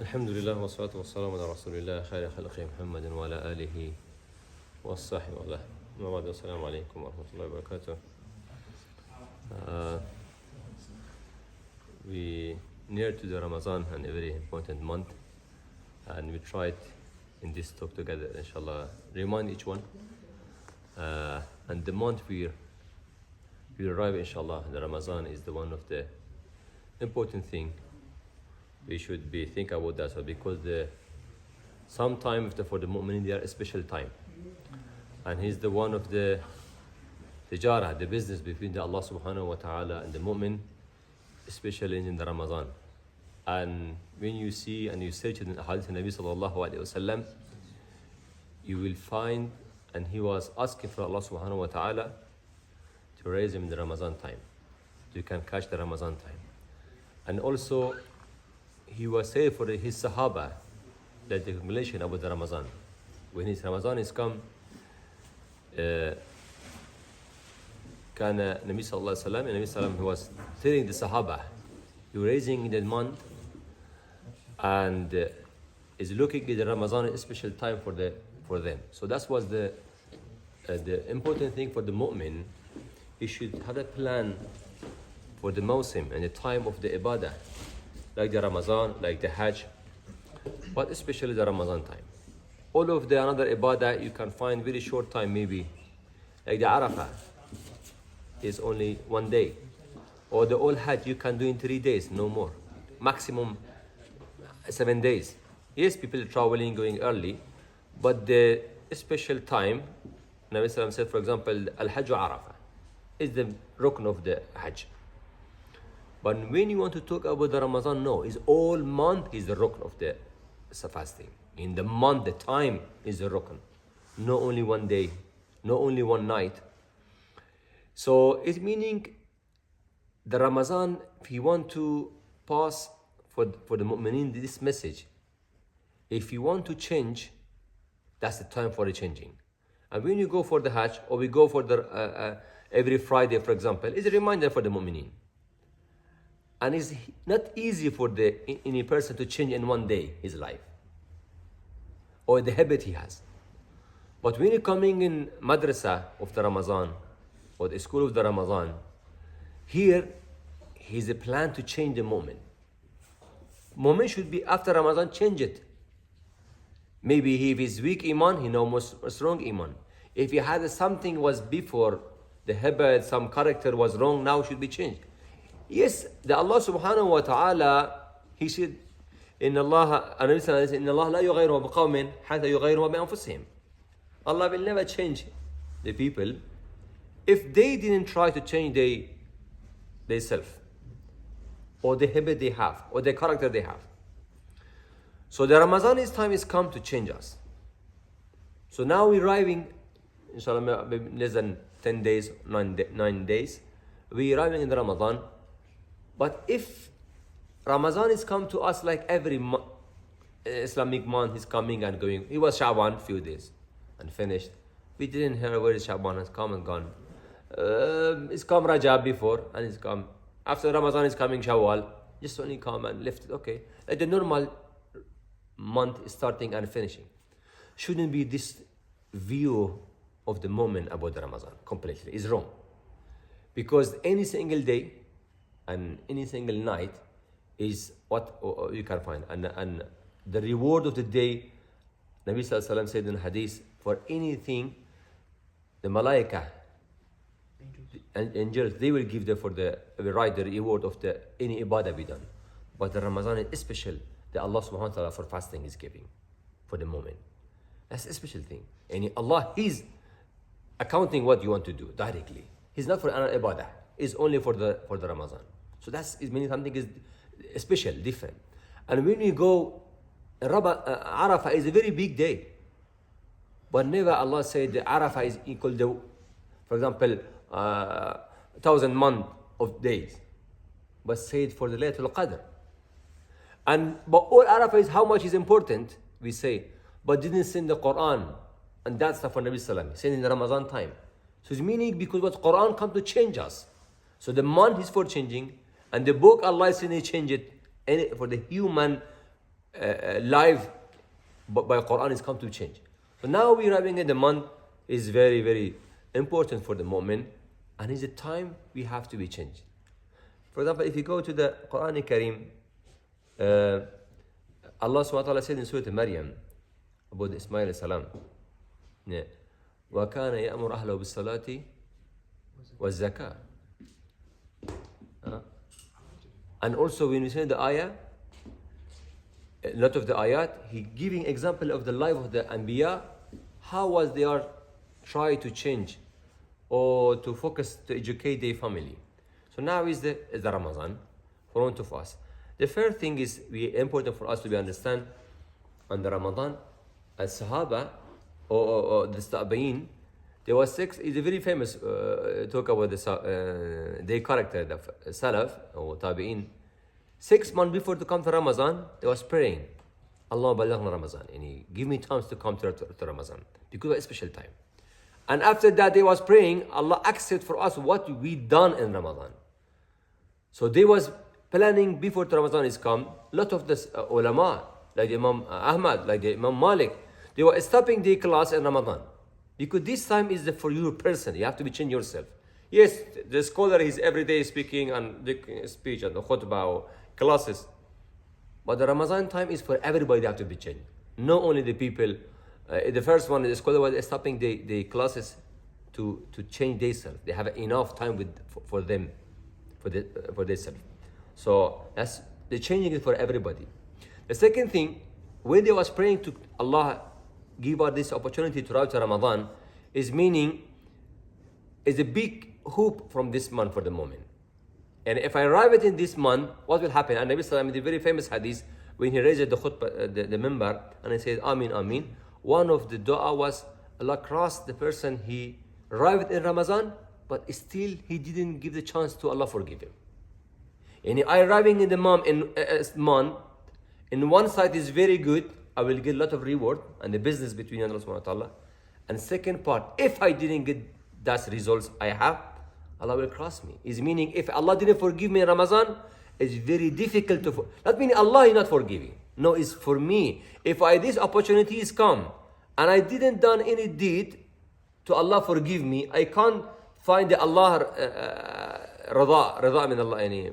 الحمد لله والصلاة والسلام على رسول الله خير خلق محمد وعلى آله والصحبه وله. وبعد السلام عليكم ورحمة الله وبركاته. We near to the Ramadan, and a very important month, and we tried in this talk together, inshallah, remind each one. And the month we arrive, inshallah, the Ramadan is the one of the important thing. We should be think about that, so because sometimes for the mu'minin they are a special time, and he's the one of the tijara, the business between the Allah subhanahu wa ta'ala and the mu'min, especially in the Ramadan. And when you see and you search in the hadith of Nabi sallallahu alayhi wa sallam, you will find, and he was asking for Allah subhanahu wa ta'ala to raise him in the Ramadan time, so you can catch the Ramadan time. And also he was saying for his Sahaba that the accumulation about the Ramadan. When his Ramadan is come, كان النبي صلى الله عليه وسلم, النبي صلى الله عليه وسلم, he was telling the Sahaba, you're raising in the month and is looking at the Ramadan a special time for them. So that was the important thing for the mu'min. He should have a plan for the Mawsim and the time of the Ibadah, like the Ramadan, like the Hajj, but especially the Ramadan time. All of the another Ibadah you can find very short time, maybe like the Arafah is only 1 day, or the all Hajj you can do in 3 days, no more, maximum 7 days. Yes, people traveling, going early, but the special time, Nabi Sallam said, for example, Al-Hajj wa Arafah is the rukn of the Hajj. But when you want to talk about the Ramadan, no, is all month is the rukn of the fasting. In the month, the time is the rukn. Not only 1 day, not only 1 night. So it's meaning the Ramadan, if you want to pass for the mu'minin this message, if you want to change, that's the time for the changing. And when you go for the Hajj, or we go for the every Friday, for example, it's a reminder for the mu'minin. And it's not easy for any person to change in 1 day his life or the habit he has. But when you're coming in madrasa of the Ramadan or the school of the Ramadan, here he's a plan to change the moment. Moment should be after Ramadan, change it. Maybe if he's weak iman, he knows more strong iman. If he had something was before, the habit, some character was wrong, now should be changed. Yes, the Allah subhanahu wa ta'ala, he said, إن الله لا يغير بقوم حتى يغيروا بأنفسهم. Allah will never change the people if they didn't try to change their self, or the habit they have, or the character they have. So the Ramadan time is come to change us. So now we're arriving, inshallah, less than 10 days, 9 days, we're arriving in the Ramadan. But if Ramadan is come to us like every Islamic month is coming and going, it was Shaban few days and finished. We didn't hear where Shaban has come and gone. It's come Rajab before, and it's come after Ramadan is coming Shawwal, just only come and left it. Okay, like the normal month starting and finishing. Shouldn't be this view of the moment about the Ramadan completely. Is wrong, because any single day and any single night is what you can find, and the reward of the day, Nabi Sallallahu Alaihi Wasallam said in hadith, for anything, the malaika and angels, they will give for the reward of any ibadah be done. But the Ramadan is special, that Allah subhanahu wa ta'ala for fasting is giving for the moment. That's a special thing. And Allah, He's accounting what you want to do directly. He's not for another ibadah. It's only for the Ramadan. So that's meaning something is special, different. And when we go, Arafah is a very big day. But never Allah said the Arafah is equal to, for example, 1,000 months of days. But said for the Laylatul Qadr. But all Arafah is how much is important, we say. But didn't send the Quran. And that's stuff for Nabi Sallallahu Alaihi Wasallam, send in the Ramadan time. So it's meaning because what Quran come to change us. So the month is for changing, and the book Allah is saying change it for the human life by Quran is come to change. So now we're having in the month is very, very important for the moment, and it's a time we have to be changed. For example, if you go to the Quran Kareem, Allah subhanahu wa ta'ala said in Surah Maryam about Ismail alayhi salam, وَكَانَ يَأْمُرُ أَهْلَهُ بِالصَّلَاةِ وَالزَّكَاةِ. And also when we say the ayah, a lot of the ayat, he giving example of the life of the Anbiya, how was they are try to change or to focus to educate their family. So now is the Ramadan for one of us. The first thing is important for us to be understand on the Ramadan, as Sahaba or the Tabi'in, there was six, is a very famous talk about their character, the Salaf or Tabi'in. 6 months before to come to Ramadan, they was praying, Allah balaghna Ramadan, and give me chance to come to Ramadan, because of a special time. And after that, they was praying, Allah accept for us what we done in Ramadan. So they was planning before the Ramadan is come. A lot of the ulama, like the Imam Ahmad, like the Imam Malik, they were stopping their class in Ramadan, because this time is for your person. You have to be change yourself. Yes, the scholar is every day speaking and the speech and the khutbah or classes, but the Ramadan time is for everybody. They have to be changed, not only the people. The first one, the scholar was stopping the classes to change themselves. They have enough time for them, for themselves. So that's the changing it for everybody. The second thing, when they was praying to Allah, give us this opportunity to write Ramadan, is meaning is a big hope from this month for the moment. And if I arrive it in this month, what will happen? And Nabi Sallallahu Alaihi Wasallam, the very famous hadith, when he raised the khutbah, the member, and he said, Amin, Amin. One of the dua was, Allah crossed the person, he arrived in Ramadan, but still he didn't give the chance to Allah forgive him. And I arriving in the month, in one side is very good, I will get a lot of reward and the business between Allah subhanahu wa ta'ala. And second part, if I didn't get that results I have, Allah will cross me. Is meaning if Allah didn't forgive me in Ramadan, it's very difficult to that means Allah is not forgiving. No, it's for me. If this opportunity is come and I didn't done any deed to Allah forgive me, I can't find the Allah rida min Allah, any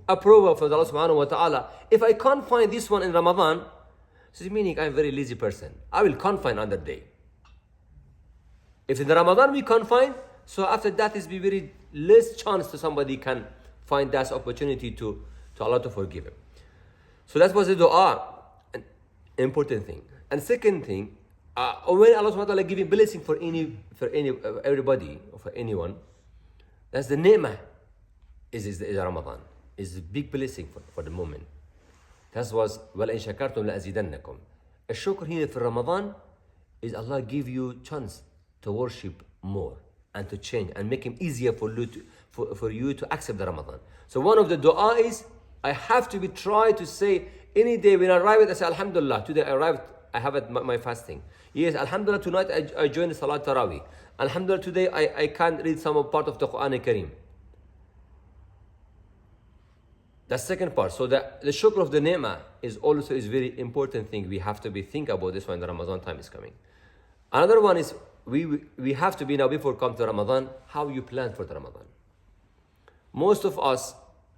approval from Allah subhanahu wa ta'ala. If I can't find this one in Ramadan, so it's meaning I'm a very lazy person. I will can't find another day. If in the Ramadan we can't find, so after that is be very less chance to somebody can find that opportunity to Allah to forgive him. So that was the dua, an important thing. And second thing, when Allah subhanahu wa ta'ala giving blessing for everybody or for anyone, that's the ni'mah is Ramadan. Is a big blessing for the moment. That was وَلَإِنْ شَكَرْتُمْ لَأَزِيدَنَّكُمْ. A shukr here for Ramadan is Allah give you chance to worship more and to change and make him easier for you to accept the Ramadan. So one of the dua is, I have to be try to say any day when I arrive, I say Alhamdulillah, today I arrived, I have my fasting. Yes, Alhamdulillah, tonight I joined the Salat Tarawih. Alhamdulillah, today I can read some part of the Quran Kareem. The second part. So the shukr of the ni'mah is also is very important thing. We have to be think about this when the Ramadan time is coming. Another one is we have to be now before come to Ramadan, how you plan for the Ramadan. Most of us,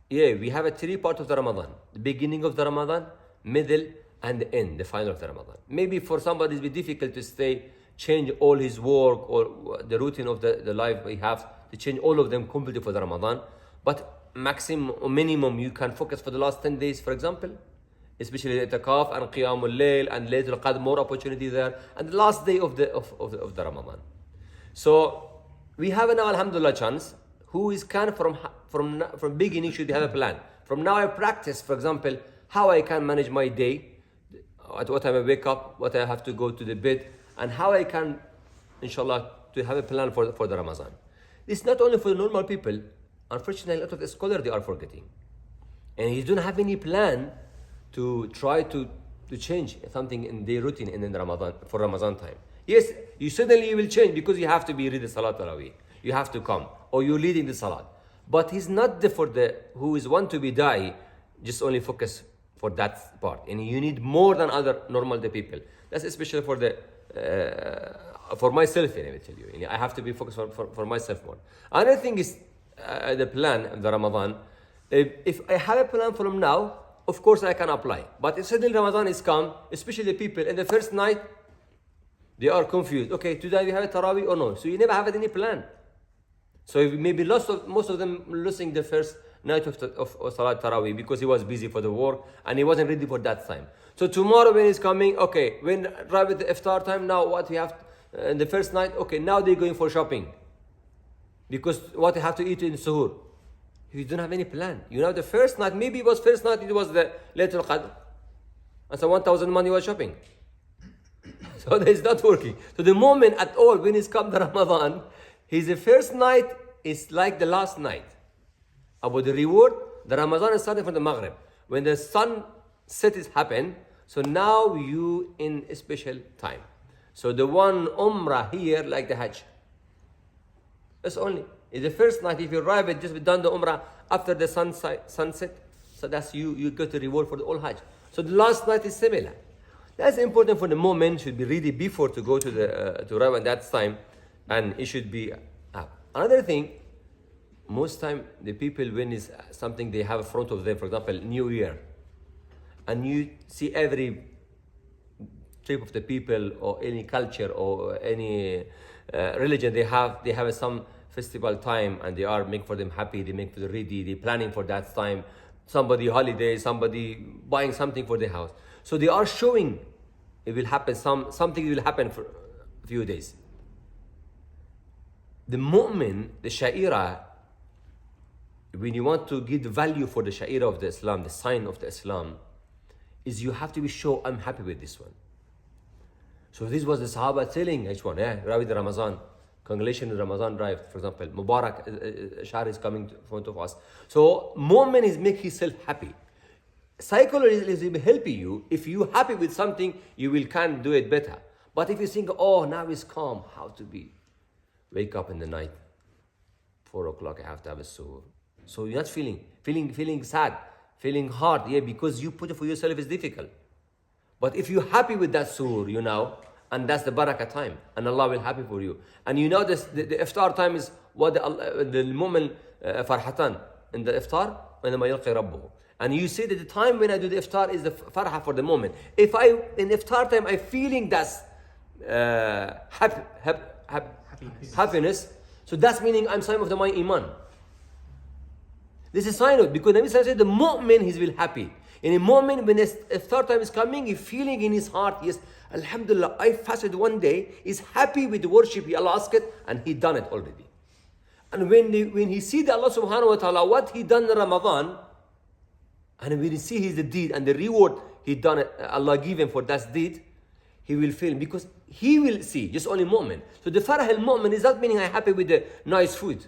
we have a 3 part of the Ramadan. The beginning of the Ramadan, middle, and the end, the final of the Ramadan. Maybe for somebody it's be difficult to change all his work or the routine of the life we have, to change all of them completely for the Ramadan. But maximum or minimum you can focus for the last 10 days, for example, especially the itikaf and qiyamul layl and Laylatul Qadr, more opportunity there, and the last day of the Ramadan. So we have now alhamdulillah chance, who is can from beginning should have a plan. From now I practice, for example, how I can manage my day, at what time I wake up, what I have to go to the bed, and how I can, inshallah, to have a plan for the Ramadan. It's not only for the normal people. Unfortunately, a lot of the scholars, they are forgetting. And you don't have any plan to try to change something in their routine in the Ramadan, for Ramadan time. Yes, you suddenly will change because you have to be reading Salat Tarawih. You have to come, or you're leading the Salat. But he's not for who is want to be da'i, just only focus for that part, and you need more than other normal the people. That's especially for the for myself. I will tell you, I have to be focused for myself more. Another thing is the plan of the Ramadan. If I have a plan from now, of course I can apply. But if suddenly Ramadan is come, especially the people in the first night, they are confused. Okay, today we have a Taraweeh or no? So you never have any plan. So maybe most of them losing the first night of Salat Taraweeh because he was busy for the work and he wasn't ready for that time. So tomorrow when he's coming, okay, when right with the iftar time, now what we have in the first night, okay, now they're going for shopping. Because what they have to eat in suhoor. You don't have any plan. The first night, maybe it was first night, it was the Laylatul Qadr. And so 1,000 money was shopping. So that is not working. So the moment at all when it's come to Ramadan, the first night is like the last night. About the reward, the Ramadan is starting from the Maghrib. When the sunset is happen, so now you in a special time. So the one Umrah here like the Hajj. That's only. In the first night, if you arrive and just done the Umrah after the sunset, so that's you get the reward for the whole Hajj. So the last night is similar. That's important for the moment, should be ready before to go to the to arrive at that time, and it should be up. Another thing, most time the people when is something they have in front of them, for example, New Year, and you see every type of the people or any culture or any religion they have some festival time and they are make for them happy, they make for the ready, they planning for that time, somebody holiday, somebody buying something for their house. So they are showing it will happen, something will happen for a few days. The moment, the Sha'ira, when you want to give value for the Sha'ira of the Islam, the sign of the Islam, is you have to be sure I'm happy with this one. So this was the Sahaba telling each one, Rawi the Ramadan, congratulations in Ramadan drive, for example, Mubarak Shahr is coming in front of us. So moment is make himself happy. Psychology will help you. If you happy with something, you can do it better. But if you think, oh, now it's calm, how to be? Wake up in the night, 4 o'clock, I have to have a suhoor. So you're not feeling sad, feeling hard, because you put it for yourself is difficult. But if you're happy with that suhoor, and that's the barakah time, and Allah will happy for you. And this, the iftar time is what the moment farhatan in the iftar, وَإِنَّمَا يَلْقِي رَبُّهُ. And you say that the time when I do the iftar is the farha for the moment. If I, in iftar time, I'm feeling that's happiness, so that's meaning I'm sign of my iman. This is sign of, because Nabi said the moment he will happy. In a moment when iftar time is coming, he's feeling in his heart, yes, Alhamdulillah, I fasted one day, he's happy with the worship he Allah asked it, and he done it already. And when he see the Allah subhanahu wa ta'ala, what he done in Ramadan, and when he see his deed and the reward he done it, Allah give him for that deed, he will feel, because he will see, just only moment. So the farah al-mu'min is not meaning I'm happy with the nice food,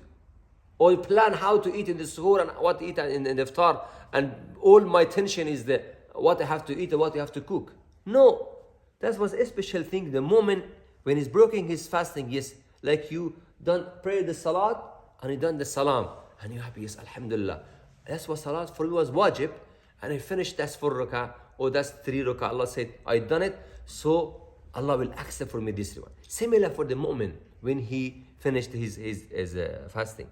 or plan how to eat in the suhoor and what to eat in the iftar, and all my tension is what I have to eat and what I have to cook. No, that was a special thing. The moment when he's breaking his fasting, yes, like you done pray the salat and you done the salam, and you're happy, yes, Alhamdulillah. That's what salat for you was wajib, and I finished that's 4 rakah or that's 3 rakah. Allah said, I done it, so Allah will accept for me this one. Similar for the moment when he finished his fasting.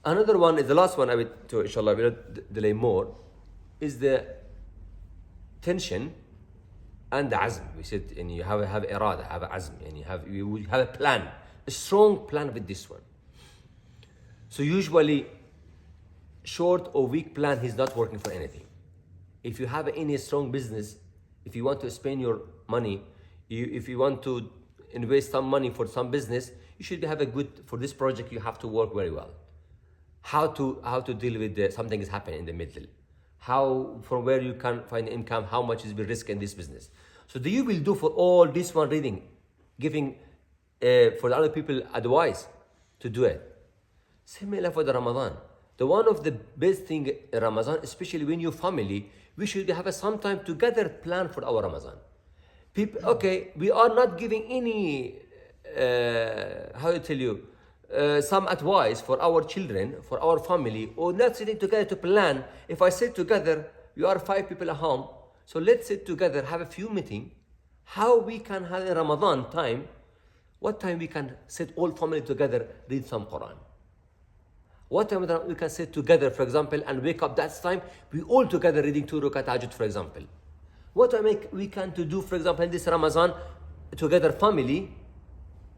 Another one is the last one I will, inshallah, we will not delay more, is the tension and the azm. We said, and you have irada, have azm, and you have a plan, a strong plan with this one. So usually, short or weak plan is not working for anything. If you have any strong business, if you want to spend your money, if you want to invest some money for some business, you should have a good, for this project you have to work very well. How to deal with something is happening in the middle. How, from where you can find income, how much is the risk in this business. So you will do for all this one reading, giving for the other people advice to do it. Similar for the Ramadan. The one of the best thing in Ramadan, especially when your family, we should have some time together plan for our Ramadan. People, okay, we are not giving any, how to tell you, some advice for our children, for our family, or not sitting together to plan. If I sit together you are 5 people at home, so let's sit together, have a few meetings, how we can have a Ramadan time, what time we can sit all family together, read some Quran. What time we can sit together, for example, and wake up that time, we all together reading 2 rakat tahajjud, for example. What we can to do, for example, in this Ramadan, together family,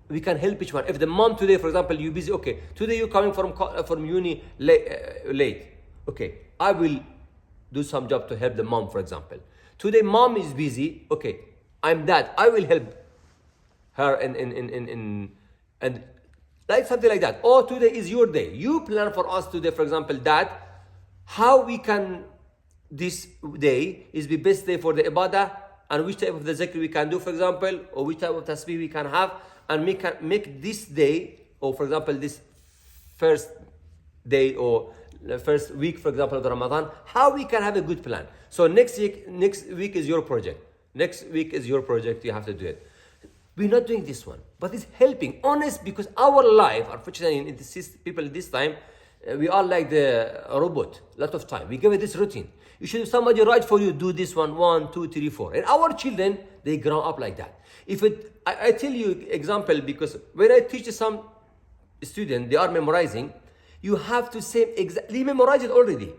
we can help each one. If the mom today, for example, you're busy, okay, today you're coming from uni late. Okay, I will do some job to help the mom, for example. Today mom is busy, okay, I'm dad, I will help her and like something like that. Or today is your day. You plan for us today, for example, dad, how we can, this day is the best day for the ibadah, and which type of the zikr we can do, for example, or which type of tasbih we can have, and make this day, or for example, this first day or the first week, for example, of the Ramadan, how we can have a good plan. So next week is your project. Next week is your project, you have to do it. We're not doing this one, but it's helping, honest, because our life, unfortunately, in people this time, we are like the robot, a lot of time. We give it this routine. You should, somebody write for you, do this one, 2, 3, 4. And our children, they grow up like that. I tell you example, because when I teach some student, they are memorizing, you have to say exactly, memorize it already.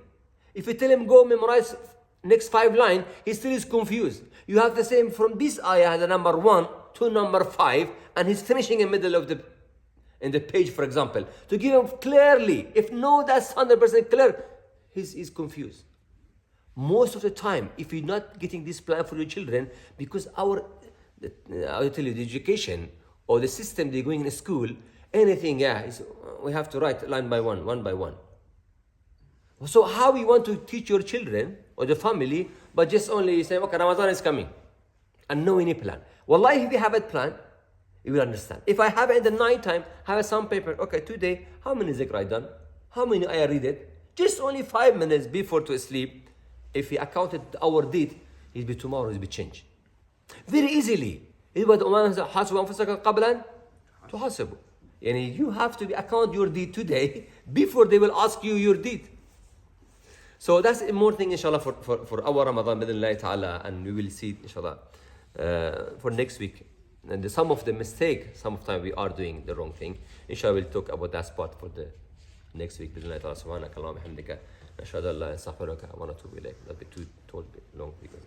If you tell him go memorize next 5 lines, he still is confused. You have the same from this ayah, the number 1 to number 5, and he's finishing in the middle of the page, for example, to give him clearly. If no, that's 100% clear, he's confused. Most of the time, if you're not getting this plan for your children, because I'll tell you, the education or the system they're going in school, anything, we have to write line by one by one. So how we want to teach your children or the family, but just only say, okay, Ramadan is coming, and no any plan. Wallahi, if you have a plan, you will understand. If I have it in the night time, have some paper, okay, today, how many zikr I done? How many I read it? Just only 5 minutes before to sleep. If we accounted our deed, it'll be tomorrow, it'll be changed. Very easily. You have to account your deed today before they will ask you your deed. So that's more thing, inshallah, for our Ramadan, bid'illah ta'ala, and we will see, inshallah, for next week. And some of the mistake, some of the time we are doing the wrong thing. Inshallah, we'll talk about that spot for the next week. Bid'illah ta'ala, subhanaka Allahumma hamdika. Ashhadu an la ilaha illa anta astaghfiruka wa atubu ilayk. That'll be too long because